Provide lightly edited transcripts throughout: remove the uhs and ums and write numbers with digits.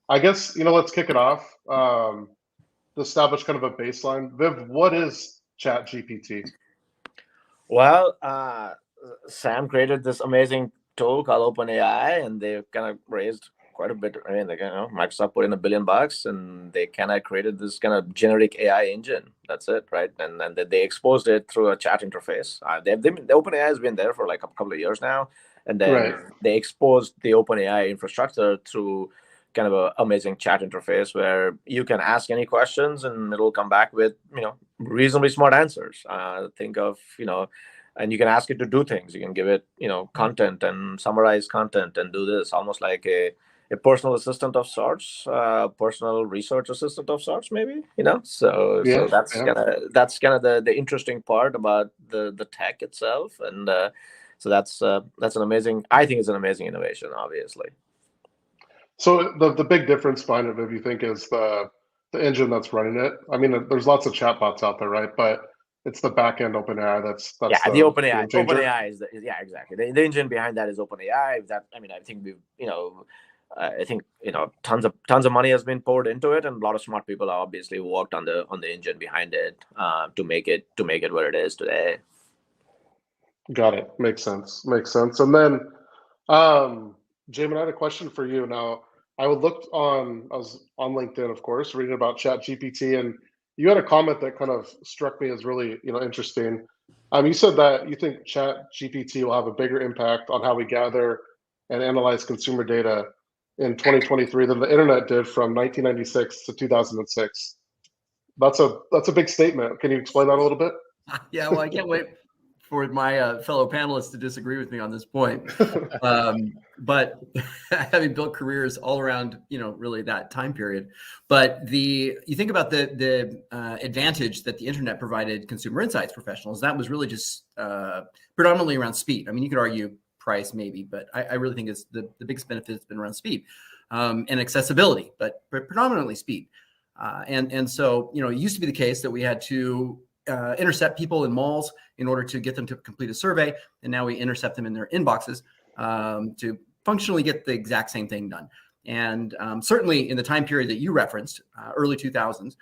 I guess, let's kick it off. To establish kind of a baseline. Viv, what is Chat GPT? Well, Sam created this amazing tool called OpenAI, and they kind of raised quite a bit. I mean, Microsoft put in $1 billion, and they kind of created this kind of generic AI engine. That's it, right? And then they exposed it through a chat interface. The OpenAI has been there for like a couple of years now, and then Right. they exposed the OpenAI infrastructure through kind of an amazing chat interface where you can ask any questions and it'll come back with reasonably smart answers. Think of and you can ask it to do things. You can give it content and summarize content and do this almost like a personal assistant of sorts, personal research assistant of sorts, maybe. So that's kind of the interesting part about the tech itself, and so that's an amazing. I think it's an amazing innovation, obviously. So the big difference behind it, if you think, is the engine that's running it. I mean, there's lots of chatbots out there, right? But it's the back end OpenAI that's the OpenAI. OpenAI is exactly the engine behind that is OpenAI. I think tons of money has been poured into it, and a lot of smart people have obviously worked on the engine behind it to make it what it is today. Got it. Makes sense. And then, Jamin, I had a question for you. Now, I was on LinkedIn, of course, reading about ChatGPT, and you had a comment that kind of struck me as really, interesting. You said that you think ChatGPT will have a bigger impact on how we gather and analyze consumer data in 2023 than the internet did from 1996 to 2006. That's a big statement. Can you explain that a little bit? Yeah, well, I can't wait for my fellow panelists to disagree with me on this point. But having built careers all around, really that time period. But you think about the advantage that the internet provided consumer insights professionals, that was really just predominantly around speed. I mean, you could argue price maybe, but I really think it's the biggest benefit has been around speed and accessibility, but predominantly speed. And so, it used to be the case that we had to intercept people in malls in order to get them to complete a survey. And now we intercept them in their inboxes to functionally get the exact same thing done. And certainly in the time period that you referenced, early 2000s,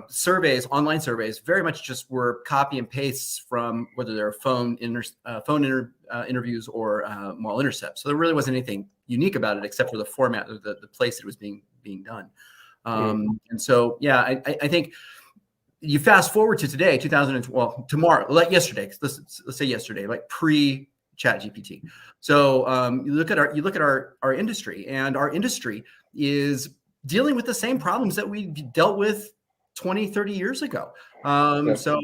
surveys, online surveys, very much just were copy and pastes from whether they're phone interviews or mall intercepts. So there really wasn't anything unique about it except for the format of the place it was being done. And so, yeah, I think you fast forward to today, tomorrow, like yesterday. Let's say yesterday, like pre-ChatGPT. So you look at our industry, and our industry is dealing with the same problems that we dealt with 20, 30 years ago. So,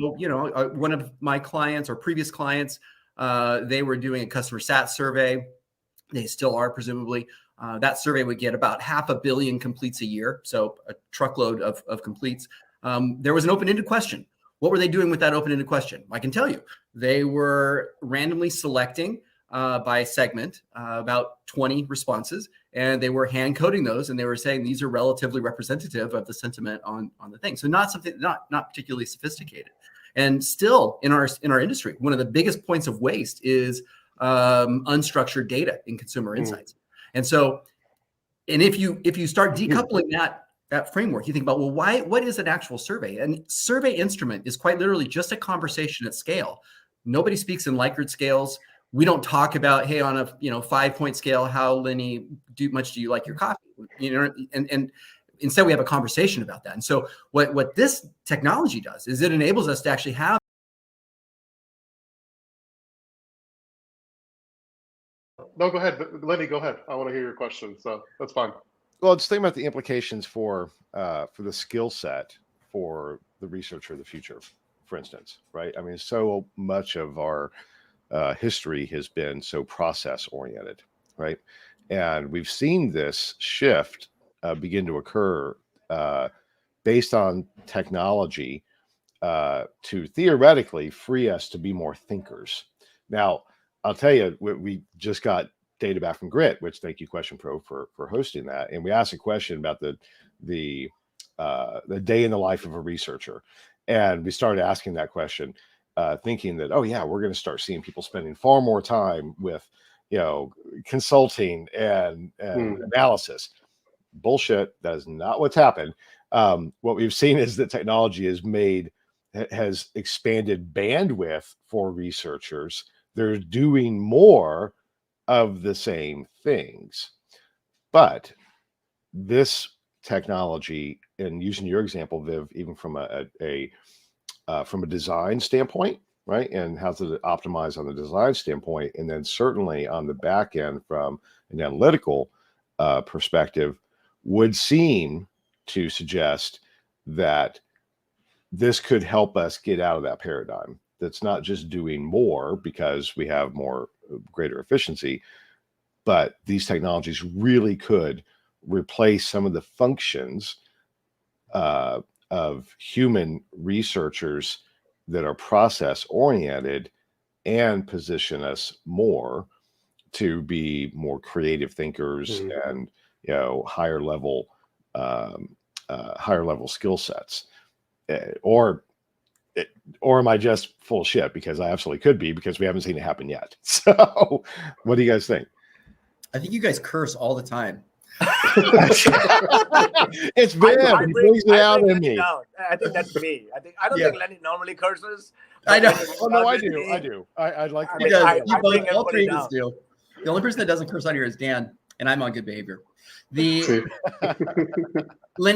one of my clients or previous clients, they were doing a customer sat survey. They still are, presumably. That survey would get about 500 million completes a year, so a truckload of completes. There was an open-ended question. What were they doing with that open-ended question? I can tell you. They were randomly selecting by segment about 20 responses, and they were hand coding those, and they were saying these are relatively representative of the sentiment on the thing. So not particularly sophisticated. And still in our industry, one of the biggest points of waste is unstructured data in consumer insights. And so, and if you start decoupling that framework, you think about, well, what is an actual survey? And survey instrument is quite literally just a conversation at scale. Nobody speaks in Likert scales. We don't talk about, hey, on a 5-point scale, how Lenny much do you like your coffee? And instead we have a conversation about that. And so what this technology does is it enables us to actually have. No, go ahead, Lenny. Go ahead. I want to hear your question, so that's fine. Well, just think about the implications for the skill set for the researcher of the future, for instance, right? I mean, so much of our history has been so process oriented, right? And we've seen this shift begin to occur based on technology to theoretically free us to be more thinkers. Now, I'll tell you, we just got data back from Grit, which thank you, Question Pro, for hosting that. And we asked a question about the day in the life of a researcher. And we started asking that question, thinking that, oh yeah, we're going to start seeing people spending far more time with, consulting and analysis. bullshit. That is not what's happened. What we've seen is that technology has expanded bandwidth for researchers. They're doing more of the same things. But this technology, and using your example, Viv, even from a design standpoint, right, and how to optimize on the design standpoint, and then certainly on the back end from an analytical perspective, would seem to suggest that this could help us get out of that paradigm. That's not just doing more because we have greater efficiency, but these technologies really could replace some of the functions of human researchers that are process oriented and position us more to be more creative thinkers and higher level skill sets. Or am I just full of shit? Because I absolutely could be, because we haven't seen it happen yet. So what do you guys think? I think you guys curse all the time. It's bad. He brings it out in me. I think that's me. I don't think Lenny normally curses. I know. Oh no, I do. I'd like to. You both, all three of us do. The only person that doesn't curse out here is Dan, and I'm on good behavior. Lenny,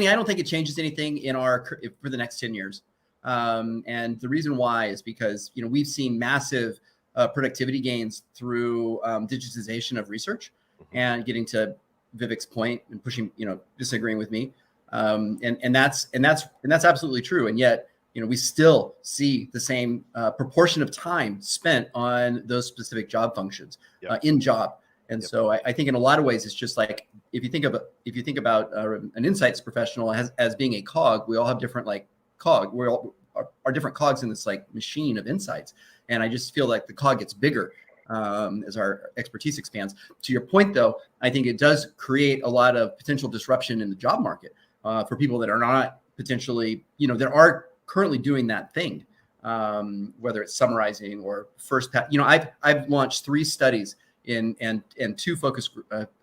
I don't think it changes anything for the next 10 years. And the reason why is because we've seen massive productivity gains through digitization of research, and getting to Vivek's point and pushing, disagreeing with me, and that's absolutely true. And yet, we still see the same proportion of time spent on those specific job functions in job. And so I think in a lot of ways, it's just like, if you think about an insights professional as being a cog, we all have different we all are different cogs in this machine of insights. And I just feel like the cog gets bigger as our expertise expands. To your point, though, I think it does create a lot of potential disruption in the job market for people that are not potentially, that are currently doing that thing, whether it's summarizing or first pass. I've launched 3 studies and 2 focus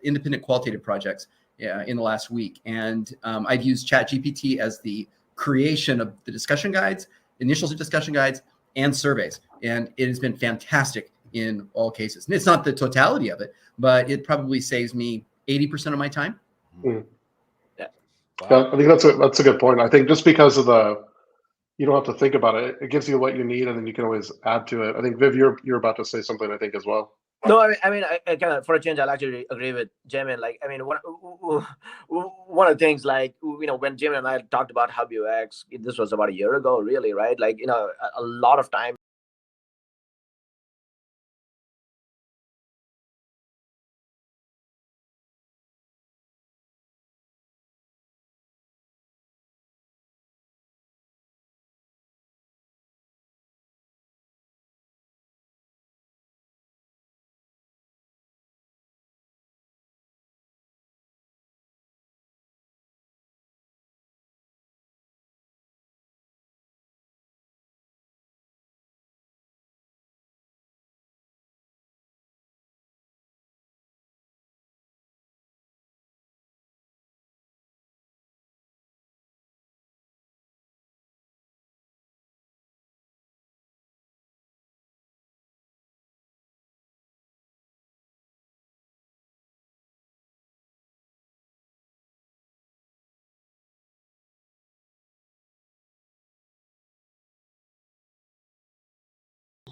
independent qualitative projects in the last week, and I've used ChatGPT as the creation of the discussion guides, initial discussion guides, and surveys, and it has been fantastic in all cases. And it's not the totality of it, but it probably saves me 80% of my time. Yeah, I think that's a good point. I think just because of you don't have to think about it. It gives you what you need, and then you can always add to it. I think Viv, you're about to say something, I think, as well. No, I mean, I kind of, for a change, I'll actually agree with Jamin. One of the things, when Jamin and I talked about Hub UX, this was about a year ago, really, right? A lot of time.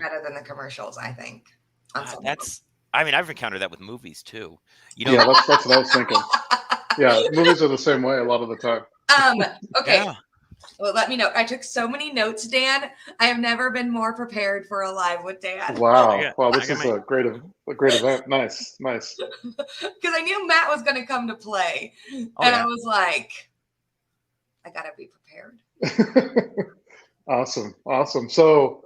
Better than the commercials, I think. I've encountered that with movies too. Yeah, that's what I was thinking. Yeah, movies are the same way a lot of the time. Okay. Yeah. Well, let me know. I took so many notes, Dan. I have never been more prepared for a live with Dan. Wow. Wow, this is a great event. Nice. Because I knew Matt was going to come to play. I was like, I got to be prepared. Awesome. So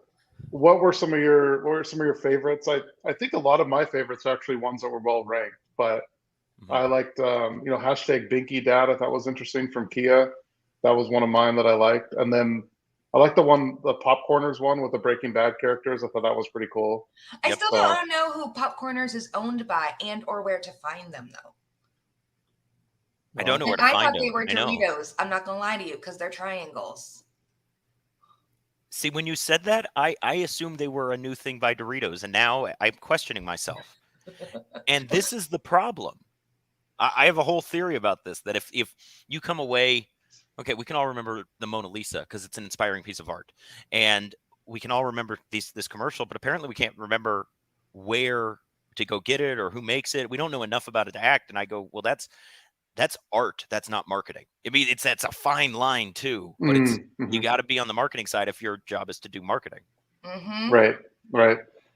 what were some of your favorites? I think a lot of my favorites are actually ones that were well ranked, but I liked hashtag Binky Dad. I thought was interesting from Kia. That was one of mine that I liked. And then I like the Popcorners one with the Breaking Bad characters. I thought that was pretty cool. I still don't know who Popcorners is owned by and or where to find them though. I don't know where And to I find thought they them. were I know. Doritos. I'm not gonna lie to you because they're triangles. See, when you said that, I assumed they were a new thing by Doritos, and now I'm questioning myself. And this is the problem. I have a whole theory about this, that if you come away, okay, we can all remember the Mona Lisa because it's an inspiring piece of art, and we can all remember this commercial, but apparently we can't remember where to go get it or who makes it. We don't know enough about it to act. And I go, well, that's art. That's not marketing. I mean, that's a fine line too, but it's you got to be on the marketing side if your job is to do marketing. Right.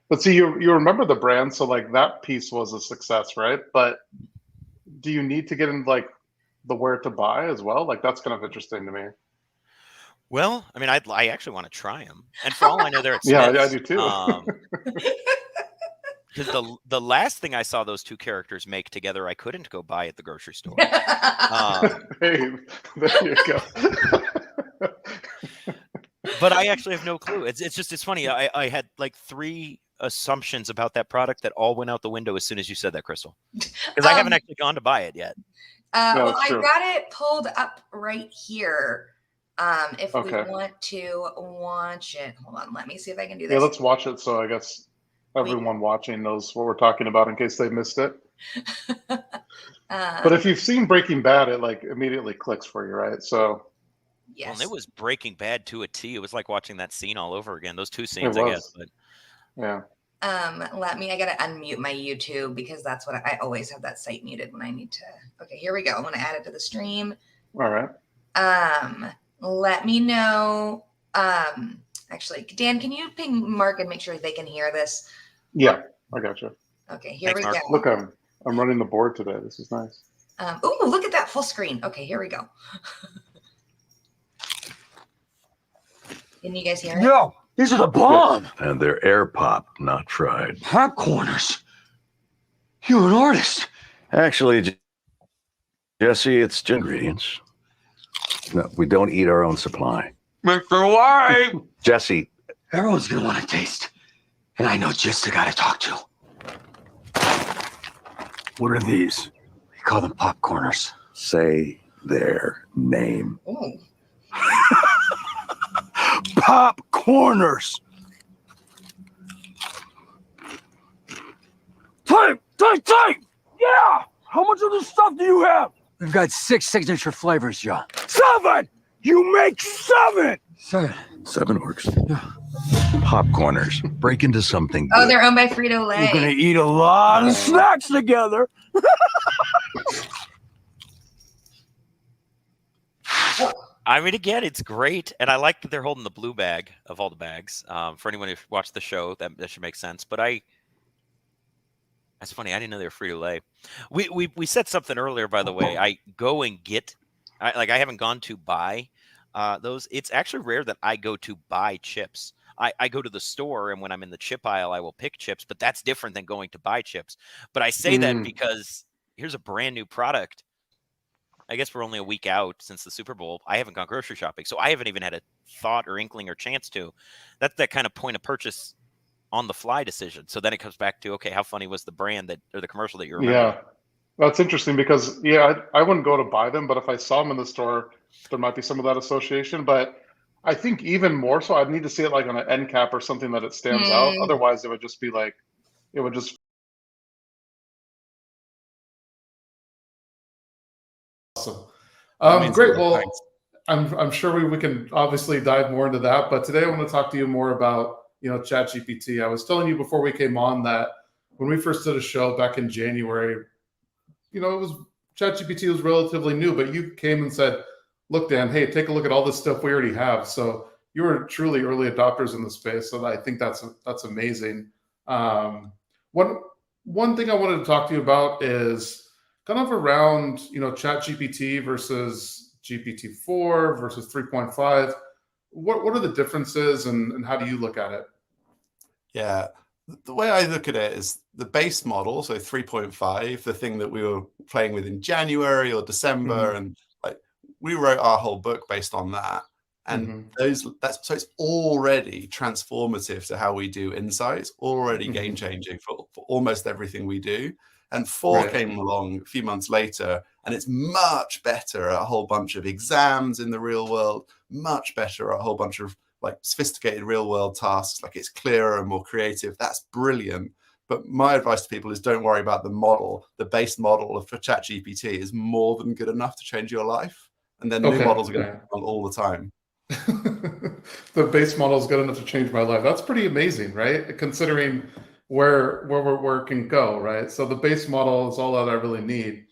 But see, you remember the brand, so like that piece was a success, right? But do you need to get in like the where to buy as well? Like that's kind of interesting to me. Well, I mean, I actually want to try them, and for all I know, they're at Yeah, Smith's. I do too. Because the last thing I saw those two characters make together, I couldn't go buy at the grocery store. Hey, there you go. But I actually have no clue. It's funny. I had like 3 assumptions about that product that all went out the window as soon as you said that, Crystal. Because I haven't actually gone to buy it yet. Well, I got it pulled up right here. If we Okay. want to watch it, hold on. Let me see if I can do this. Yeah, let's watch it. So I guess everyone watching knows what we're talking about in case they missed it. But if you've seen Breaking Bad, it like immediately clicks for you, right? So yes. Well, and it was Breaking Bad to a T. It was like watching that scene all over again. Those 2 it scenes, I guess. was. But Yeah. I gotta unmute my YouTube because that's what I always have that site muted when I need to. Okay, here we go. I'm gonna add it to the stream. All right. Let me know. Actually, Dan, can you ping Mark and make sure they can hear this? Yeah, I got you. Okay, here Thanks, we Mark. go. Look, I'm running the board today. This is nice. Oh, look at that full screen. Okay, here we go. Can you guys hear it? Yo, these are the bomb. And they're air pop, not fried. Popcorners. You're an artist. Actually, Jesse, it's just ingredients. No, we don't eat our own supply. Mr. White. Jesse. Everyone's gonna want to taste. And I know just the guy to talk to. What are these? We call them popcorners. Say their name. Ooh. Popcorners. Type! Yeah! How much of this stuff do you have? We've got 6 signature flavors, John. 7! You make 7! 7 works. Yeah. Popcorners. Break into something Oh, good. they're owned by Frito-Lay. We're gonna eat a lot of snacks together. I mean, again, it's great, and I like that they're holding the blue bag of all the bags. For anyone who watched the show, that should make sense. But that's funny. I didn't know they were Frito-Lay. We said something earlier, by the way. I go and get, I haven't gone to buy those. It's actually rare that I go to buy chips. I go to the store, and when I'm in the chip aisle, I will pick chips. But that's different than going to buy chips. But I say that because here's a brand new product. I guess we're only a week out since the Super Bowl. I haven't gone grocery shopping, so I haven't even had a thought or inkling or chance to. That's that kind of point of purchase on the fly decision. So then it comes back to, okay, how funny was the brand that or the commercial that you remember? Yeah, that's interesting because I wouldn't go to buy them, but if I saw them in the store, there might be some of that association. But I think even more so, I'd need to see it like on an end cap or something that it stands out. Otherwise, it would just be like it would just. Awesome. Great. Well, I'm sure we can obviously dive more into that, but today I want to talk to you more about ChatGPT. I was telling you before we came on that when we first did a show back in January, it was ChatGPT was relatively new, but you came and said, "Look, Dan, hey, take a look at all this stuff we already have." So you were truly early adopters in the space. So I think that's amazing. One thing I wanted to talk to you about is kind of around, ChatGPT versus GPT-4 versus 3.5. What are the differences and how do you look at it? Yeah, the way I look at it is the base model, so 3.5, the thing that we were playing with in January or December, and like we wrote our whole book based on that. And so it's already transformative to how we do insights, already game changing for almost everything we do. And 4 came along a few months later, And it's much better at a whole bunch of exams in the real world, much better at a whole bunch of like sophisticated real world tasks. Like it's clearer and more creative. That's brilliant. But my advice to people is don't worry about the model. The base model for ChatGPT is more than good enough to change your life. And then new models are going to come on all the time. The base model is good enough to change my life. That's pretty amazing, right? Considering where can go, right? So the base model is all that I really need.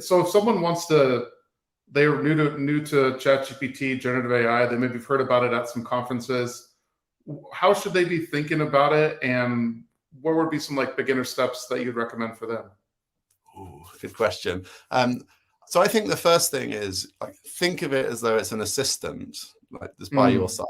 So if someone wants to, they're new to ChatGPT, generative AI, they maybe have heard about it at some conferences. How should they be thinking about it, and what would be some like beginner steps that you'd recommend for them? Ooh, good question. So I think the first thing is like think of it as though it's an assistant, like that's by your side.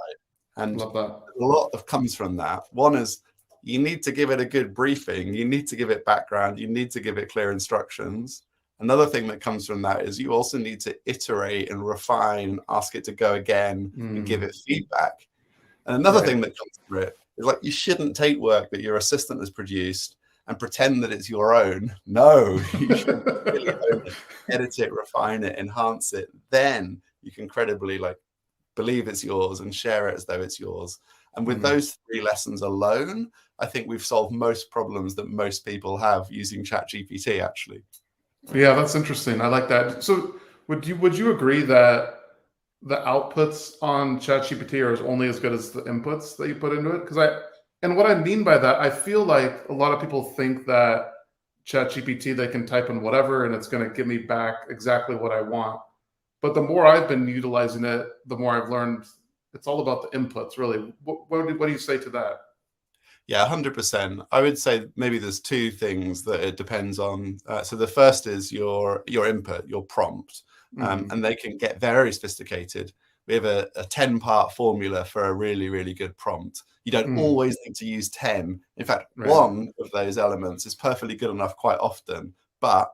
And Love that. A lot of comes from that. One is you need to give it a good briefing. You need to give it background. You need to give it clear instructions. Another thing that comes from that is you also need to iterate and refine, ask it to go again and give it feedback. And another thing that comes from it is like you shouldn't take work that your assistant has produced and pretend that it's your own. No, you should really own it, edit it, refine it, enhance it. Then you can credibly like believe it's yours and share it as though it's yours. And with those 3 lessons alone, I think we've solved most problems that most people have using ChatGPT, actually. Yeah, that's interesting. I like that. So would you agree that the outputs on ChatGPT are only as good as the inputs that you put into it? And what I mean by that, I feel like a lot of people think that ChatGPT, they can type in whatever and it's going to give me back exactly what I want. But the more I've been utilizing it, the more I've learned it's all about the inputs, really. What do you say to that? Yeah, 100%. I would say maybe there's 2 things that it depends on. So the first is your input, your prompt, and they can get very sophisticated. We have a 10-part formula for a really, really good prompt. You don't always need to use 10. In fact, one of those elements is perfectly good enough quite often. But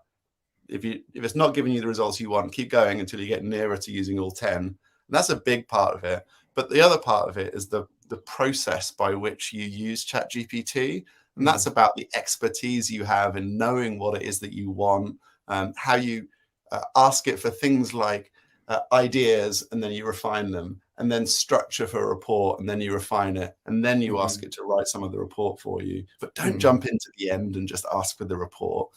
if it's not giving you the results you want, keep going until you get nearer to using all 10. And that's a big part of it. But the other part of it is the process by which you use ChatGPT. And that's about the expertise you have in knowing what it is that you want, how you ask it for things like ideas, and then you refine them, and then structure for a report, and then you refine it, and then you ask it to write some of the report for you. But don't jump into the end and just ask for the report.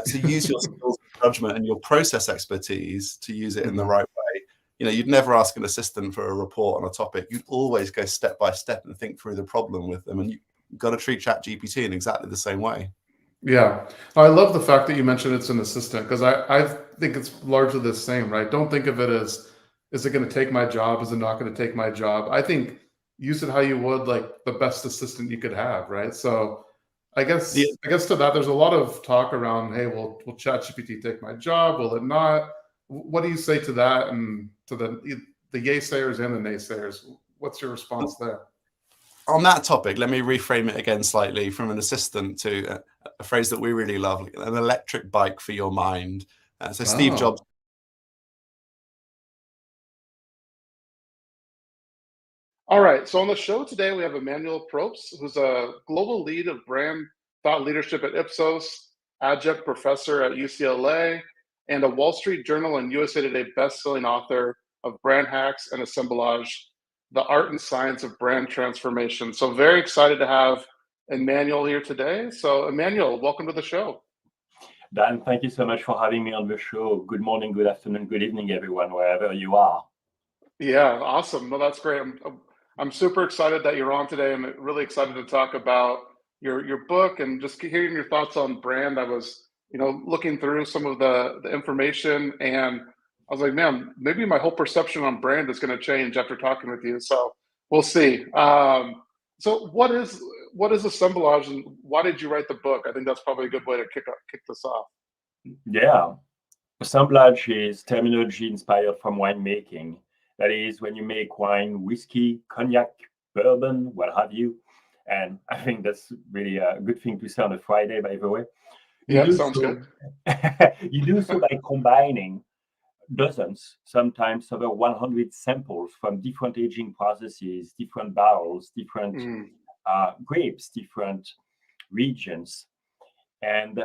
So use your skills and judgment and your process expertise to use it in the right way. You know, you'd never ask an assistant for a report on a topic. You'd always go step by step and think through the problem with them. And you've got to treat ChatGPT in exactly the same way. Yeah. I love the fact that you mentioned it's an assistant, because I think it's largely the same, right? Don't think of it as, is it going to take my job? Is it not going to take my job? I think use it how you would like the best assistant you could have, right? So I guess to that, there's a lot of talk around, hey, will ChatGPT take my job? Will it not? What do you say to that, and to the yaysayers and the naysayers? What's your response there? On that topic, let me reframe it again slightly from an assistant to a phrase that we really love, like an electric bike for your mind. So Steve Jobs. All right. So on the show today, we have Emmanuel Probst, who's a global lead of brand thought leadership at Ipsos, adjunct professor at UCLA, and a Wall Street Journal and USA Today best-selling author of Brand Hacks and Assemblage, The Art and Science of Brand Transformation. So very excited to have Emmanuel here today. So Emmanuel, welcome to the show. Dan, thank you so much for having me on the show. Good morning, good afternoon, good evening, everyone, wherever you are. Yeah, awesome. Well, that's great. I'm super excited that you're on today. I'm really excited to talk about your book and just hearing your thoughts on brand. I was, looking through some of the information, and I was like, man, maybe my whole perception on brand is going to change after talking with you. So we'll see. So what is Assemblage, and why did you write the book? I think that's probably a good way to kick this off. Yeah. Assemblage is terminology inspired from winemaking. That is, when you make wine, whiskey, cognac, bourbon, what have you. And I think that's really a good thing to say on a Friday, by the way. Yeah, sounds good. You do so by combining dozens, sometimes over 100 samples from different aging processes, different barrels, different grapes, different regions. And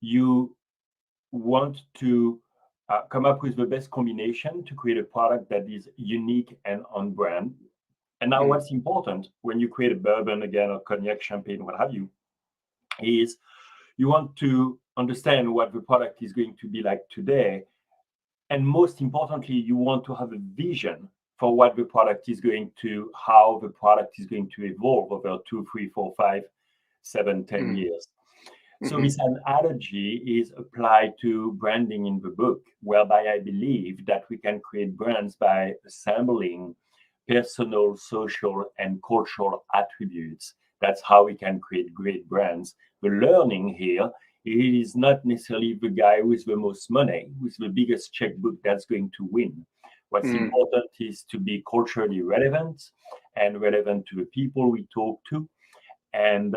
you want to come up with the best combination to create a product that is unique and on brand. And now what's important when you create a bourbon, again, or cognac, champagne, what have you, is you want to understand what the product is going to be like today. And most importantly, you want to have a vision for what the product is going to, how the product is going to evolve over 2, 3, 4, 5, 7, 10 years. So this analogy is applied to branding in the book, whereby I believe that we can create brands by assembling personal, social, and cultural attributes. That's how we can create great brands. The learning here is not necessarily the guy with the most money, with the biggest checkbook that's going to win. What's important is to be culturally relevant and relevant to the people we talk to. And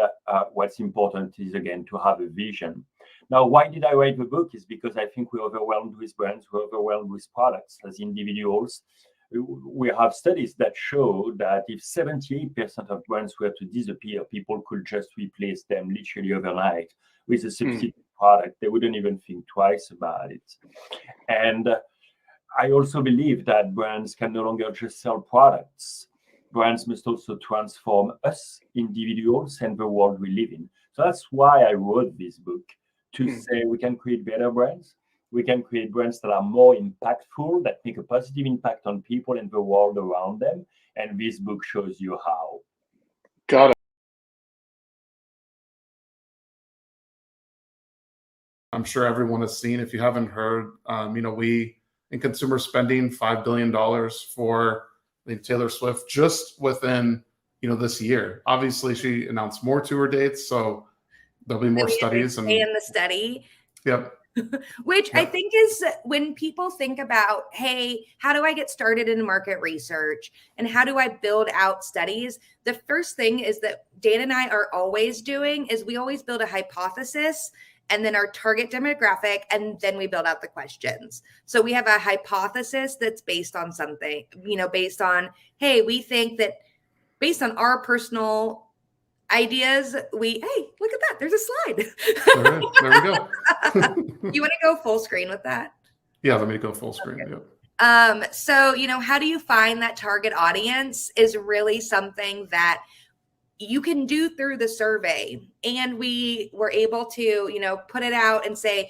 what's important is, again, to have a vision. Now, why did I write the book? Is because I think we're overwhelmed with brands, we're overwhelmed with products as individuals. We have studies that show that if 78% of brands were to disappear, people could just replace them literally overnight with a substitute product. They wouldn't even think twice about it. And I also believe that brands can no longer just sell products. Brands must also transform us, individuals, and the world we live in. So that's why I wrote this book, to say we can create better brands. We can create brands that are more impactful, that make a positive impact on people and the world around them. And this book shows you how. Got it. I'm sure everyone has seen. If you haven't heard, we in consumer spending $5 billion for Taylor Swift just within this year. Obviously, she announced more tour dates, so there'll be more studies. And the study. Yep. Which I think is when people think about, hey, how do I get started in market research and how do I build out studies? The first thing is that Dan and I are always doing is we always build a hypothesis and then our target demographic, and then we build out the questions. So we have a hypothesis that's based on something, based on, hey, we think that based on our personal ideas, hey, look at that. There's a slide. All right, there we go. You want to go full screen with that? Yeah, let me go full screen. Okay. Yep. So, how do you find that target audience is really something that you can do through the survey. And we were able to, put it out and say,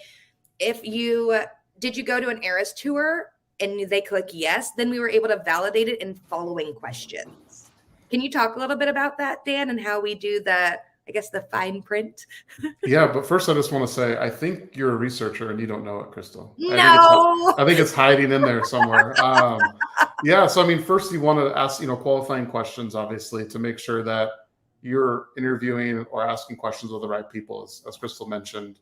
did you go to an Eras tour? And they click yes, then we were able to validate it in following questions. Can you talk a little bit about that, Dan, and how we do the fine print? Yeah, but first I just want to say, I think you're a researcher and you don't know it, Crystal. No. I think it's hiding in there somewhere. Yeah, so first you want to ask, qualifying questions, obviously, to make sure that you're interviewing or asking questions of the right people, as Crystal mentioned.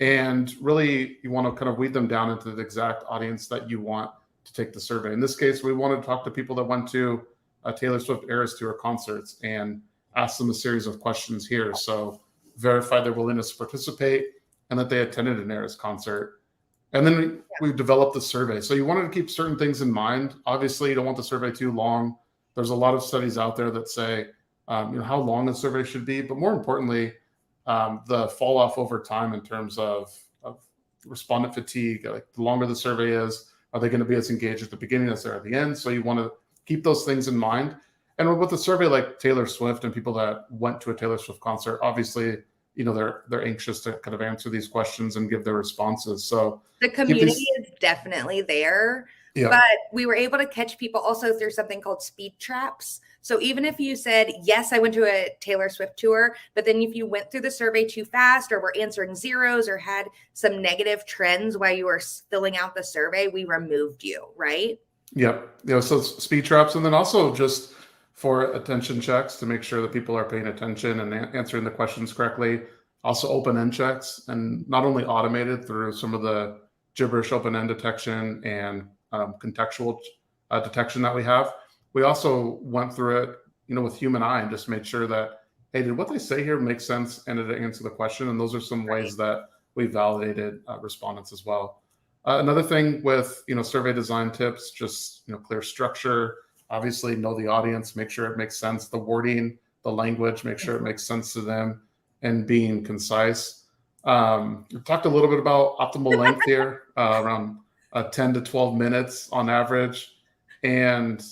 And really, you want to kind of weed them down into the exact audience that you want to take the survey. In this case, we wanted to talk to people that went to a Taylor Swift Eras Tour concerts and ask them a series of questions here. So verify their willingness to participate and that they attended an Eras concert. And then we developed the survey. So you wanted to keep certain things in mind. Obviously, you don't want the survey too long. There's a lot of studies out there that say, how long a survey should be, but more importantly, the fall off over time in terms of respondent fatigue. Like the longer the survey is, are they going to be as engaged at the beginning as they're at the end? So you want to keep those things in mind. And with a survey like Taylor Swift and people that went to a Taylor Swift concert, obviously, they're anxious to kind of answer these questions and give their responses. So the community is definitely there. Yeah. But we were able to catch people also through something called speed traps. So even if you said, yes, I went to a Taylor Swift tour, but then if you went through the survey too fast or were answering zeros or had some negative trends while you were filling out the survey, we removed you, right? Yep. So speed traps. And then also just for attention checks to make sure that people are paying attention and answering the questions correctly. Also open-end checks, and not only automated through some of the gibberish open-end detection and contextual detection that we have. We also went through it, with human eye and just made sure that, hey, did what they say here make sense and did it answer the question? And those are some ways that we validated respondents as well. Another thing with, survey design tips, just, clear structure, obviously know the audience, make sure it makes sense, the wording, the language, make sure it makes sense to them, and being concise. We talked a little bit about optimal length here, around 10 to 12 minutes on average. And,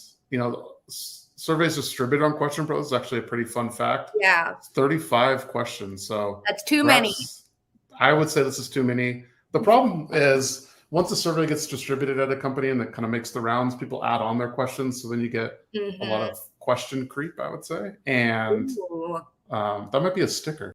surveys distributed on Question Pros is actually a pretty fun fact. Yeah. It's 35 questions. So that's too many. I would say this is too many. The problem is once a survey gets distributed at a company and that kind of makes the rounds, people add on their questions. So then you get a lot of question creep, I would say. And that might be a sticker.